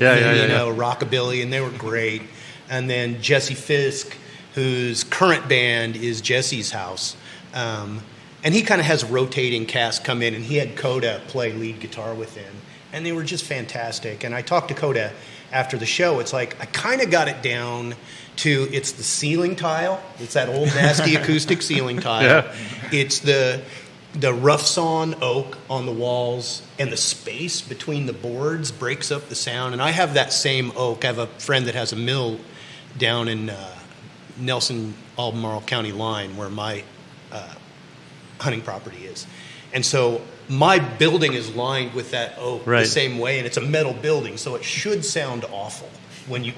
rockabilly, and they were great. And then Jesse Fisk, whose current band is Jesse's House, and he kind of has a rotating cast come in, and he had Coda play lead guitar with him, and they were just fantastic. And I talked to Coda after the show. It's like I kind of got it down to it's the ceiling tile. It's that old nasty acoustic ceiling tile. Yeah. It's the rough sawn oak on the walls, and the space between the boards breaks up the sound. And I have that same oak. I have a friend that has a mill down in Nelson, Albemarle County line where my hunting property is. And so my building is lined with that oak the same way, and it's a metal building, so it should sound awful when you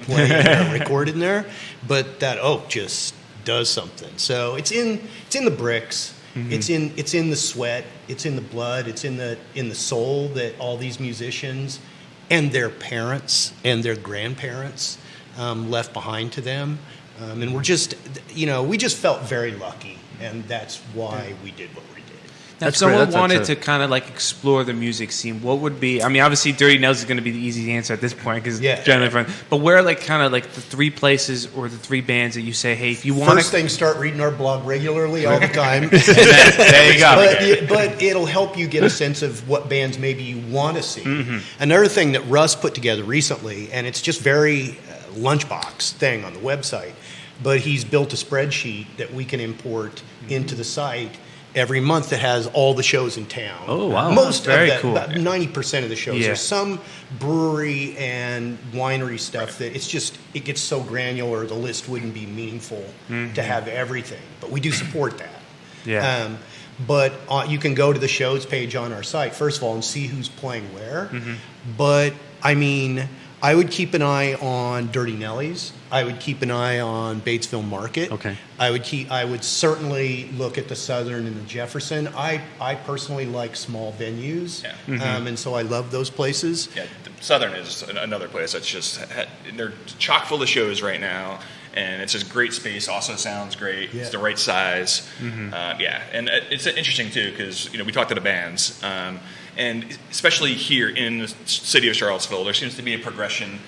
record in there, but that oak just does something. So it's in the bricks, it's in the sweat, it's in the blood, it's in the soul that all these musicians and their parents and their grandparents left behind to them, and we're just we just felt very lucky, and that's why we did what we did. Now, if someone wanted to kind of like explore the music scene, what would be? I mean, obviously, Dirty Nels is going to be the easy answer at this point because generally fun. But where are like kind of like the 3 places or the 3 bands that you say, hey, if you want first thing, start reading our blog regularly all the time. There you go. But it'll help you get a sense of what bands maybe you want to see. Mm-hmm. Another thing that Russ put together recently, and it's just very lunchbox thing on the website, but he's built a spreadsheet that we can import into the site every month that has all the shows in town. Oh, wow. Most very of that, cool. about 90% of the shows. There's some brewery and winery stuff that it gets so granular the list wouldn't be meaningful to have everything. But we do support that. Yeah. But you can go to the shows page on our site, first of all, and see who's playing where. Mm-hmm. But, I mean, I would keep an eye on Dirty Nellies. I would keep an eye on Batesville Market. Okay. I would certainly look at the Southern and the Jefferson. I personally like small venues, and so I love those places. Yeah, the Southern is another place that's just they're chock full of shows right now, and it's just great space. Also sounds great. Yeah. It's the right size. Mm-hmm. And it's interesting too because we talked to the bands. And especially here in the city of Charlottesville, there seems to be a progression,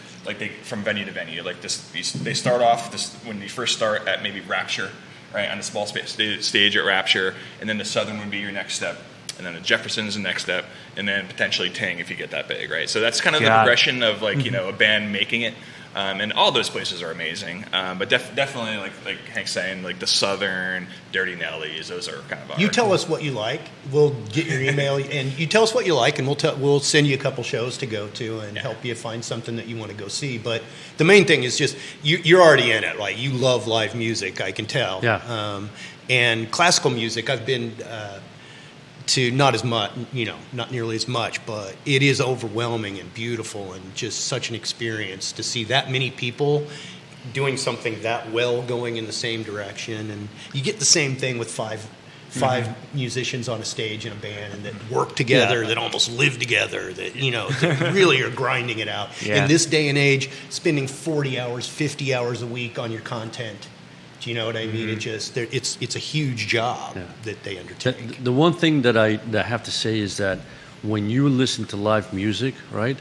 from venue to venue. Like they start off when you first start at maybe Rapture, right, on the small stage at Rapture, and then the Southern would be your next step, and then the Jefferson's the next step, and then potentially Ting if you get that big, right? So that's kind of the progression of a band making it. And all those places are amazing, but definitely like Hank's saying, like the Southern, Dirty Nellies, those are kind of. You tell us what you like. We'll get your email, and you tell us what you like, and we'll send you a couple shows to go to and help you find something that you want to go see. But the main thing is just you're already in it. Like you love live music, I can tell. Yeah. And classical music, I've been. To not as much, not nearly as much, but it is overwhelming and beautiful and just such an experience to see that many people doing something that well going in the same direction. And you get the same thing with five musicians on a stage in a band and that work together, that almost live together, that, that really are grinding it out. Yeah. In this day and age, spending 40 hours, 50 hours a week on your content. Do you know what I mean? It's a huge job that they undertake. The one thing that I have to say is that when you listen to live music, right?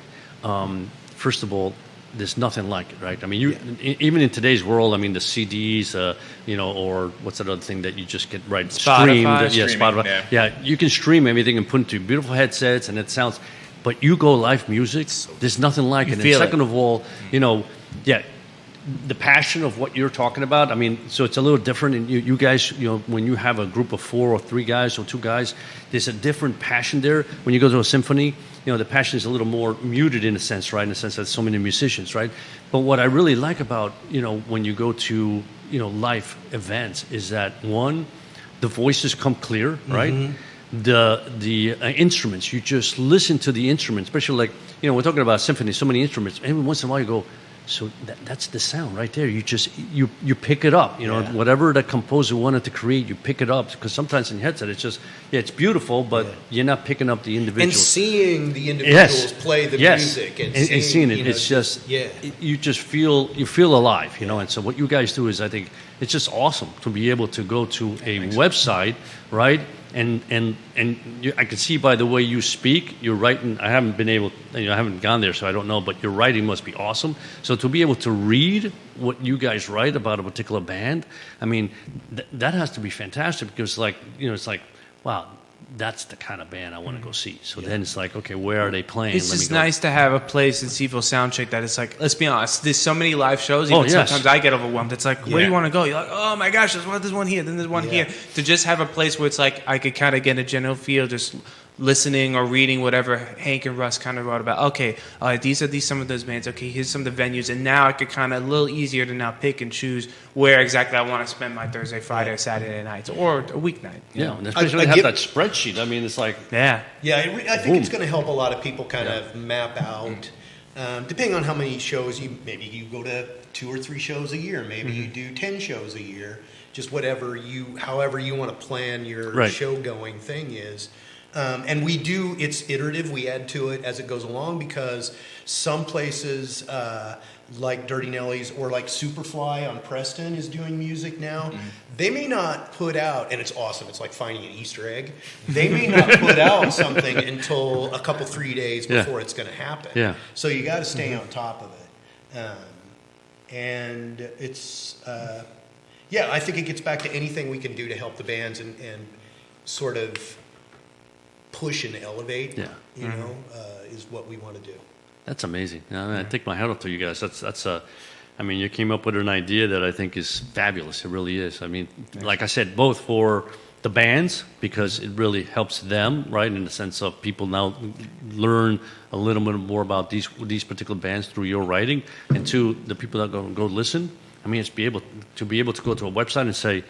First of all, there's nothing like it, right? I mean, even in today's world, I mean, the CDs, or what's that other thing that you just get streamed? Spotify. Yeah, you can stream everything and put into beautiful headsets, and it sounds. But you go live music, there's nothing like it. And second of all, the passion of what you're talking about, I mean, so it's a little different. And you guys, when you have a group of 4 or 3 guys or 2 guys, there's a different passion there. When you go to a symphony, the passion is a little more muted in a sense, right? In the sense that so many musicians, right? But what I really like about, when you go to, live events is that, one, the voices come clear, right? Mm-hmm. The instruments, you just listen to the instruments, especially like, we're talking about symphony, so many instruments. Every once in a while you go, so that's the sound right there. You just you pick it up. Whatever the composer wanted to create, you pick it up. Because sometimes in headset, it's just it's beautiful, but you're not picking up the individuals. And seeing the individuals play the music and seeing it, it's just you just feel alive. And so what you guys do is, I think it's just awesome to be able to go to a website, right? And I can see by the way you speak, you're writing. I haven't been able, I haven't gone there, so I don't know. But your writing must be awesome. So to be able to read what you guys write about a particular band, I mean, that has to be fantastic because, it's like, wow, that's the kind of band I want to go see. So then it's like, okay, where are they playing? It's just nice to have a place in CVille Soundcheck that it's like, let's be honest, there's so many live shows, sometimes I get overwhelmed. It's like, where do you want to go? You're like, oh my gosh, there's one here, then there's one here. To just have a place where it's like, I could kind of get a general feel, just listening or reading whatever Hank and Russ kind of wrote about. Okay, these are some of those bands. Okay, here's some of the venues, and now I could kind of a little easier to now pick and choose where exactly I want to spend my Thursday, Friday, or Saturday nights, or a weeknight. And especially have that spreadsheet. I mean, it's like I think it's going to help a lot of people kind of map out. Depending on how many shows maybe you go to 2 or 3 shows a year, maybe you do 10 shows a year. Just however you want to plan your show going thing is. And it's iterative. We add to it as it goes along because some places like Dirty Nellies or like Superfly on Preston is doing music now. Mm-hmm. They may not put out, and it's awesome, it's like finding an Easter egg. They may not put out something until a couple, 3 days before it's going to happen. Yeah. So you got to stay on top of it. And it's, I think it gets back to anything we can do to help the bands and sort of push and elevate, is what we want to do. That's amazing. I take my hat off to you guys. That's you came up with an idea that I think is fabulous. It really is. I mean, like I said, both for the bands, because it really helps them, right, in the sense of people now learn a little bit more about these particular bands through your writing, and to the people that go listen. I mean, it's be able to go to a website and say,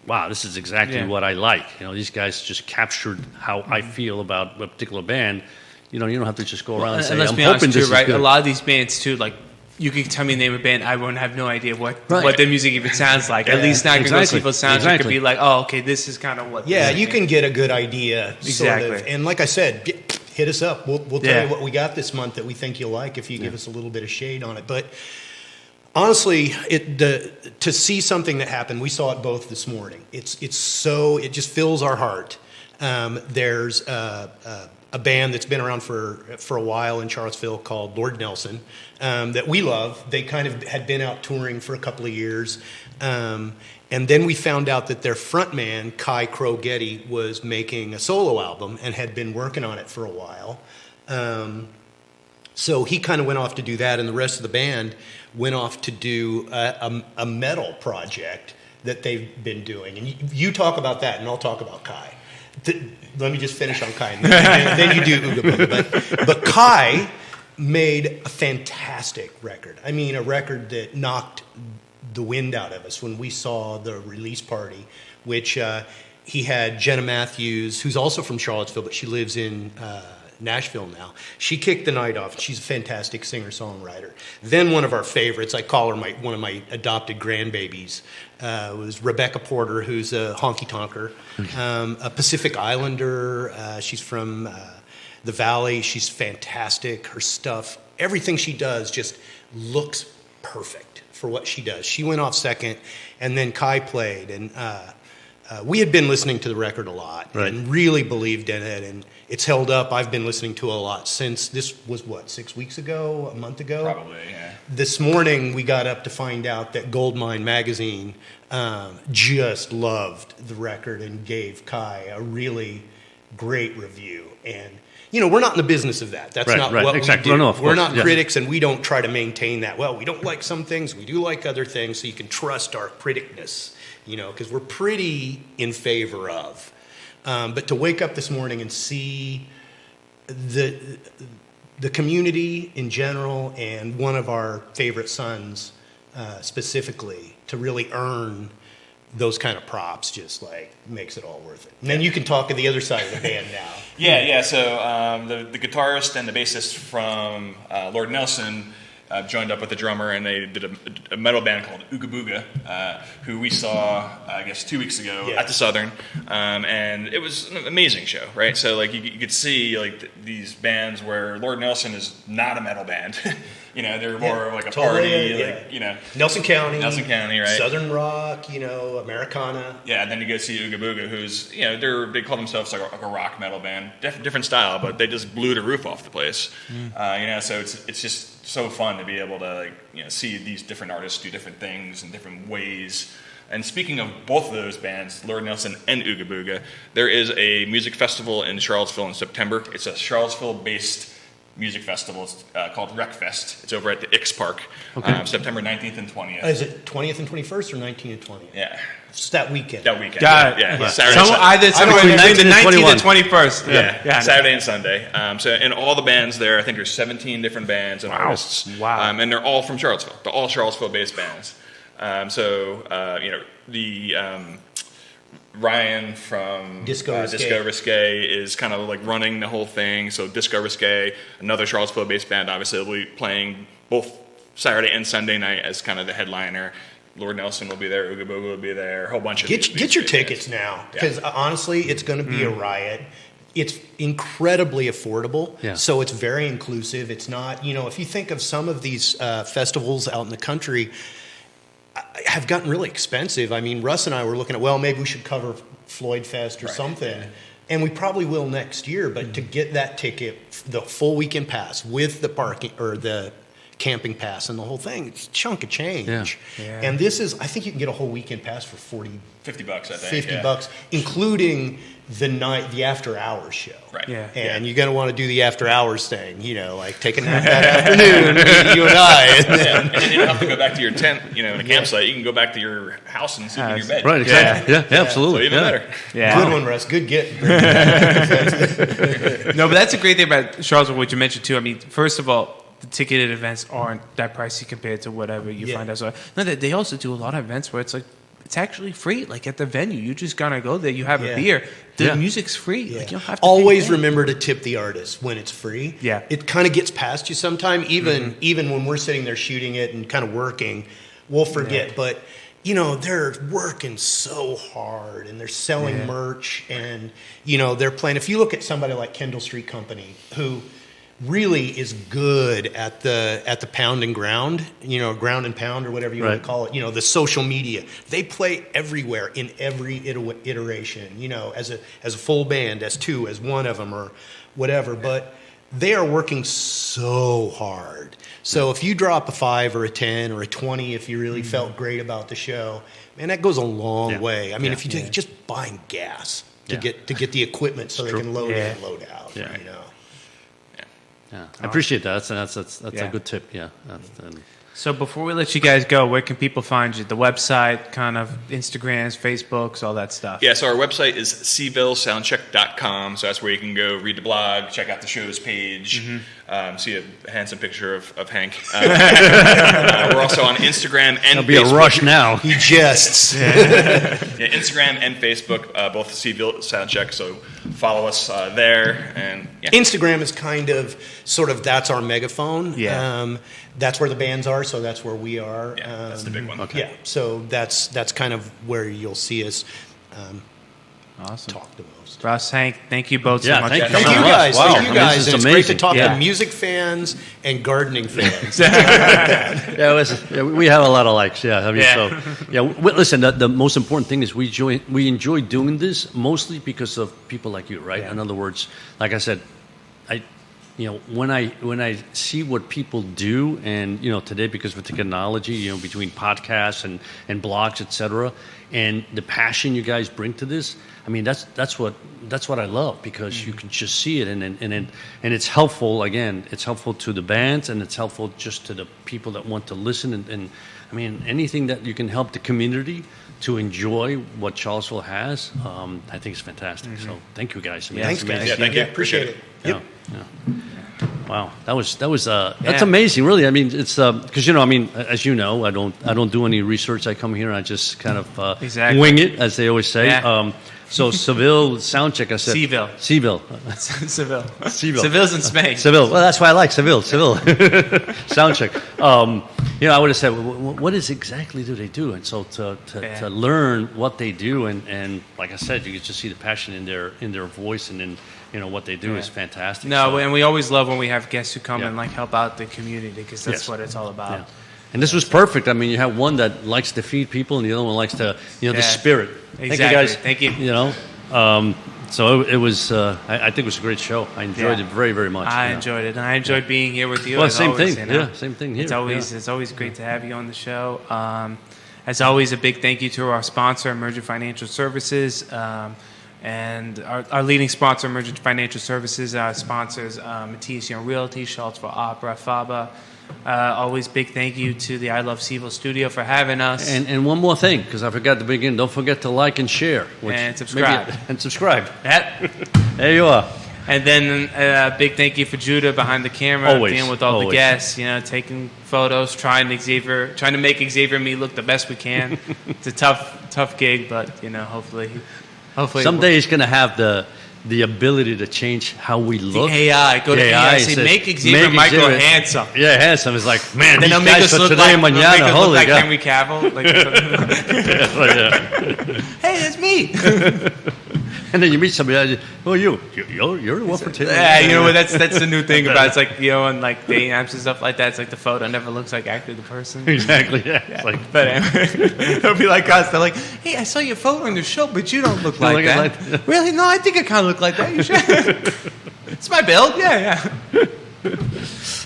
wow, this is exactly what I like. These guys just captured how I feel about a particular band. You don't have to just go around and say, let's I'm be hoping honest this too, is right? good. A lot of these bands too, like you could tell me the name of a band, I won't have no idea what their music even sounds like. At least now I can go see for Soundcheck and be like, oh, okay, this is kind of what. Yeah, you can get a good idea. Sort of. And like I said, hit us up. We'll tell you what we got this month that we think you'll like if you give us a little bit of shade on it. But honestly, to see something that happened, we saw it both this morning. It just fills our heart. There's a band that's been around for a while in Charlottesville called Lord Nelson that we love. They kind of had been out touring for a couple of years. And then we found out that their frontman, Kai Crow-Getty, was making a solo album and had been working on it for a while. So he kind of went off to do that, and the rest of the band went off to do a metal project that they've been doing. And you talk about that, and I'll talk about Kai. Let me just finish on Kai, and then you do Ooga Booga. But Kai made a fantastic record. I mean, a record that knocked the wind out of us when we saw the release party, which he had Jenna Matthews, who's also from Charlottesville, but she lives in Nashville now. She kicked the night off. She's a fantastic singer-songwriter. Then one of our favorites, I call her one of my adopted grandbabies, was Rebecca Porter, who's a honky-tonker, a Pacific Islander. She's from the Valley. She's fantastic. Her stuff, everything she does just looks perfect for what she does. She went off second, and then Kai played, and we had been listening to the record a lot and really believed in it, and it's held up. I've been listening to it a lot since. This was, 6 weeks ago, a month ago? Probably, yeah. This morning, we got up to find out that Goldmine magazine just loved the record and gave Kai a really great review. And, we're not in the business of that. That's not what we do. No, we're not critics, and we don't try to maintain that. Well, we don't like some things. We do like other things, so you can trust our criticness, because we're pretty in favor of. But to wake up this morning and see the community in general and one of our favorite sons specifically to really earn those kind of props just makes it all worth it. And then you can talk to the other side of the band now. Yeah. So the guitarist and the bassist from Lord Nelson joined up with the drummer, and they did a metal band called Ooga Booga, who we saw, I guess, 2 weeks ago at the Southern, and it was an amazing show, right? So, you could see, these bands where Lord Nelson is not a metal band. They're more like a party, Nelson County, right? Southern rock, Americana. Yeah, and then you go see Ooga Booga, who's, they call themselves like a rock metal band, different style, but they just blew the roof off the place. So it's just so fun to be able to see these different artists do different things in different ways. And speaking of both of those bands, Lord Nelson and Ooga Booga, there is a music festival in Charlottesville in September. It's a Charlottesville-based music festival. It's called Wreckfest. It's over at the Ix Park, September 19th and 20th. Is it 20th and 21st or 19th and 20th? Yeah. It's that weekend. That weekend. Got it. Yeah. Saturday, either between the 19th and 21st. Yeah. Saturday and Sunday. And all the bands there, I think there's 17 different bands and artists. Wow. And they're all from Charlottesville. They're all Charlottesville-based bands. Ryan from Disco Risque is kind of running the whole thing. So Disco Risque, another Charlottesville-based band, obviously will be playing both Saturday and Sunday night as kind of the headliner. Lord Nelson will be there, Ooga Booga will be there, a whole bunch of Get your tickets now, because honestly, it's going to be a riot. it's incredibly affordable. Yeah. So it's very inclusive. It's not, if you think of some of these festivals out in the country, have gotten really expensive. I mean, Russ and I were looking at, well, maybe we should cover Floyd Fest or something. Yeah. And we probably will next year. But to get that ticket, the full weekend pass with the parking or the camping pass and the whole thing, it's a chunk of change. Yeah. And this is, I think you can get a whole weekend pass for $50, I think. $50, including the after hours show. Right. Yeah. And you're going to want to do the after hours thing, like take a nap that afternoon, you and I. And then you don't have to go back to your tent, in a campsite. You can go back to your house and sleep in your bed. Right, exactly. Yeah, absolutely. So even better. Yeah. Good one, Russ. Good get. No, but that's a great thing about Charlottesville, what you mentioned too. I mean, first of all, the ticketed events aren't that pricey compared to whatever you find out. So, no, they also do a lot of events where it's like, it's actually free. Like at the venue, you just gotta go there. You have a beer. The music's free. Yeah. Like you don't have to always remember to tip the artist when it's free. Yeah, it kind of gets past you sometime. Even when we're sitting there shooting it and kind of working, we'll forget. But they're working so hard and they're selling merch and they're playing. If you look at somebody like Kendall Street Company, who really is good at the pound and ground, ground and pound or whatever you want to call it, the social media. They play everywhere in every iteration, as a full band, as two, as one of them or whatever. But they are working so hard. So if you drop a 5 or a 10 or a 20, if you really felt great about the show, man, that goes a long way. I mean, if you just buying gas to get the equipment so they can load in and load out, Yeah, I appreciate that. That's a good tip. Yeah. So before we let you guys go, where can people find you? The website, kind of Instagrams, Facebooks, all that stuff. Yeah, so our website is CVilleSoundcheck.com. So that's where you can go read the blog, check out the show's page, see a handsome picture of Hank. We're also on Instagram and There'll be Facebook. A rush now. He jests. Instagram and Facebook, both CVille Soundcheck. So follow us there. And Instagram is sort of that's our megaphone. Yeah. That's where the bands are, so that's where we are. Yeah, that's the big one. Okay. Yeah, so that's kind of where you'll see us Awesome. talk the most. Russ, Hank, thank you both so much. Thank Thank you guys. Wow. Thank you guys. This is And it's great to amazing. talk to music fans and gardening fans. We have a lot of likes. Yeah, I mean, listen. The most important thing is we enjoy doing this mostly because of people like you, right? Yeah. In other words, like I said, when I see what people do, and today because of technology, between podcasts and blogs, etc., and the passion you guys bring to this, I mean that's what I love, because you can just see it, and it's helpful. Again, it's helpful to the bands, and it's helpful just to the people that want to listen, and I mean anything that you can help the community to enjoy what Charlottesville has, I think it's fantastic. So thank you guys. I mean, Thanks, guys. Yeah, thank you. Appreciate it. Yep. Yeah. Wow, that's amazing. Really, I mean, it's because as you know, I don't do any research. I come here and I just kind of wing it, as they always say. Yeah. So CVille Soundcheck, I said CVille. CVille. CVille's in Spain. CVille. Well, that's why I like CVille. Soundcheck. I would have said, what is exactly do they do? And so to learn what they do, and like I said, you can just see the passion in their voice, and in what they do is fantastic. No, and we always love when we have guests who come and help out the community, because that's what it's all about. Yeah. And this was perfect. I mean, you have one that likes to feed people, and the other one likes to, the spirit. Exactly. Thank you, guys. Thank you. So it was. I think it was a great show. I enjoyed it very, very much. I enjoyed it, and I enjoyed being here with you. Well, as same always, thing. Yeah, same thing here. It's always great to have you on the show. As always, a big thank you to our sponsor, Emergent Financial Services. And our leading sponsor, Emergent Financial Services, sponsors Matthias Realty, Charlottesville Opera, FABA. Always big thank you to the I Love CVille studio for having us. And one more thing, because I forgot to begin. Don't forget to like and share. And subscribe. There you are. And then a big thank you for Judah behind the camera, dealing with all the guests, taking photos, trying to make Xavier and me look the best we can. It's a tough gig, but hopefully someday he's going to have the ability to change how we look. The AI, go to AI, say make Xavier Michael handsome. Yeah, handsome. It's like, man, then these guys for today and Mañana, holy God. Henry Cavill. Hey, that's me. And then you meet somebody, oh, you're the one for Tim. Yeah, you know, that's the new thing about it. It's like, you know, and like dating apps and stuff like that, it's like the photo never looks like actually the person. Exactly, yeah. It's like, but anyway, it'll be like us. They're like, hey, I saw your photo in the show, but you don't look like that. Really? No, I think I kind of look like that. You should. It's my build. Yeah.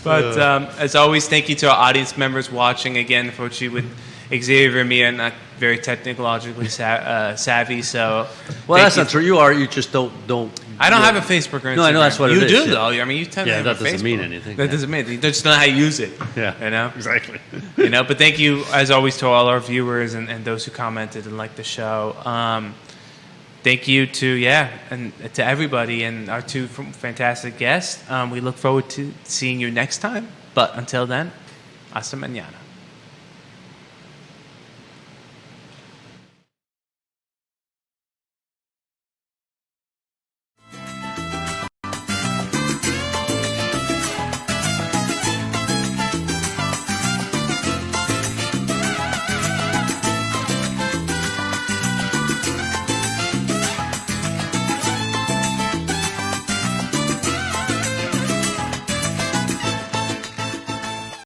But as always, thank you to our audience members watching. Again, unfortunately, with Xavier and me are not very technologically savvy, so... Well, that's not true. You are. You just don't... I don't have a Facebook or Instagram. No, I know that's what it is. You do, though. I mean, you tend to have that a doesn't Facebook. mean anything. That doesn't mean anything. You just don't know how to use it. Yeah. You know? Exactly. You know, but thank you, as always, to all our viewers and those who commented and liked the show. Thank you to, and to everybody and our two fantastic guests. We look forward to seeing you next time. But until then, hasta mañana.